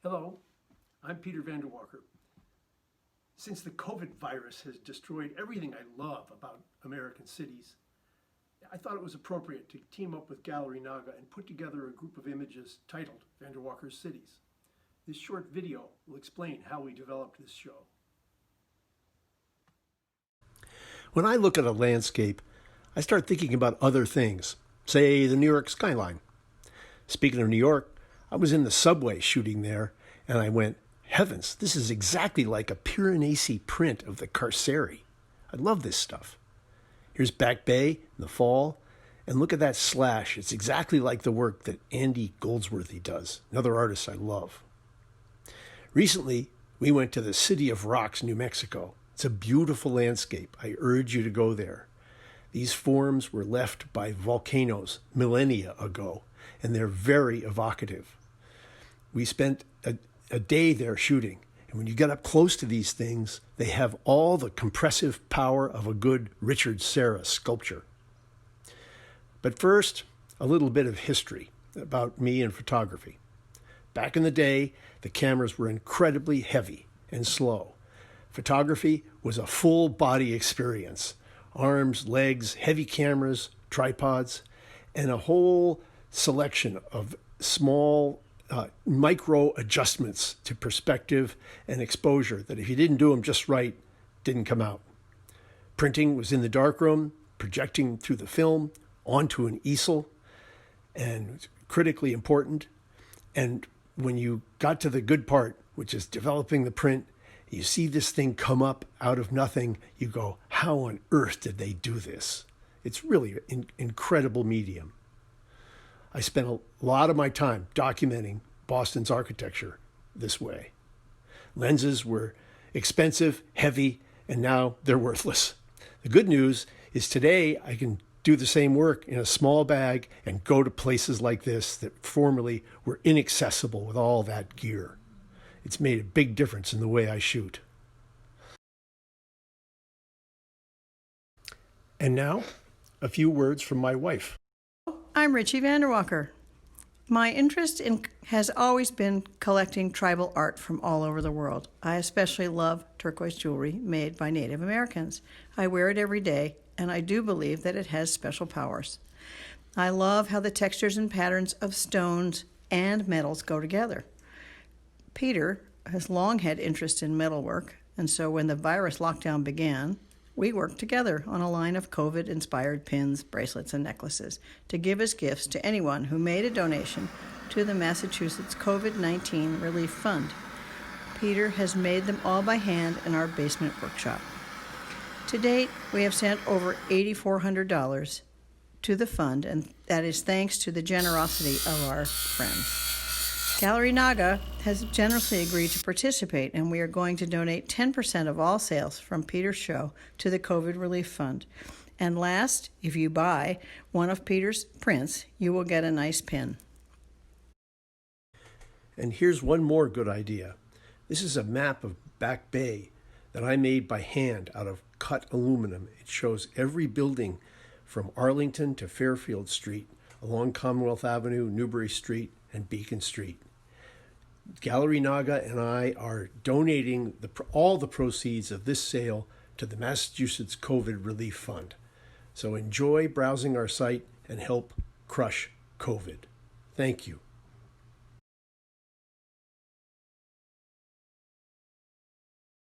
Hello, I'm Peter Vanderwarker. Since the COVID virus has destroyed everything I love about American cities, I thought it was appropriate to team up with Gallery Naga and put together a group of images titled Vanderwarker's Cities. This short video will explain how we developed this show. When I look at a landscape, I start thinking about other things, say the New York skyline. Speaking of New York, I was in the subway shooting there, and I went, heavens, this is exactly like a Piranesi print of the Carceri. I love this stuff. Here's Back Bay in the fall, and look at that slash. It's exactly like the work that Andy Goldsworthy does, another artist I love. Recently, we went to the City of Rocks, New Mexico. It's a beautiful landscape. I urge you to go there. These forms were left by volcanoes millennia ago, and they're very evocative. We spent a day there shooting, and when you get up close to these things, they have all the compressive power of a good Richard Serra sculpture. But first, a little bit of history about me and photography. Back in the day, the cameras were incredibly heavy and slow. Photography was a full body experience. Arms, legs, heavy cameras, tripods, and a whole selection of small micro adjustments to perspective and exposure that if you didn't do them just right, didn't come out. Printing was in the darkroom, projecting through the film onto an easel, and critically important. And when you got to the good part, which is developing the print, you see this thing come up out of nothing, you go, how on earth did they do this? It's really an incredible medium. I spent a lot of my time documenting Boston's architecture this way. Lenses were expensive, heavy, and now they're worthless. The good news is today I can do the same work in a small bag and go to places like this that formerly were inaccessible with all that gear. It's made a big difference in the way I shoot. And now, a few words from my wife. I'm Richie Vanderwalker. My interest has always been collecting tribal art from all over the world. I especially love turquoise jewelry made by Native Americans. I wear it every day, and I do believe that it has special powers. I love how the textures and patterns of stones and metals go together. Peter has long had interest in metalwork, and so when the virus lockdown began, we worked together on a line of COVID-inspired pins, bracelets, and necklaces to give as gifts to anyone who made a donation to the Massachusetts COVID-19 Relief Fund. Peter has made them all by hand in our basement workshop. To date, we have sent over $8,400 to the fund, and that is thanks to the generosity of our friends. Gallery Naga has generously agreed to participate, and we are going to donate 10% of all sales from Peter's show to the COVID Relief Fund. And last, if you buy one of Peter's prints, you will get a nice pin. And here's one more good idea. This is a map of Back Bay that I made by hand out of cut aluminum. It shows every building from Arlington to Fairfield Street, along Commonwealth Avenue, Newbury Street, and Beacon Street. Gallery Naga and I are donating all the proceeds of this sale to the Massachusetts COVID Relief Fund. So enjoy browsing our site and help crush COVID. Thank you.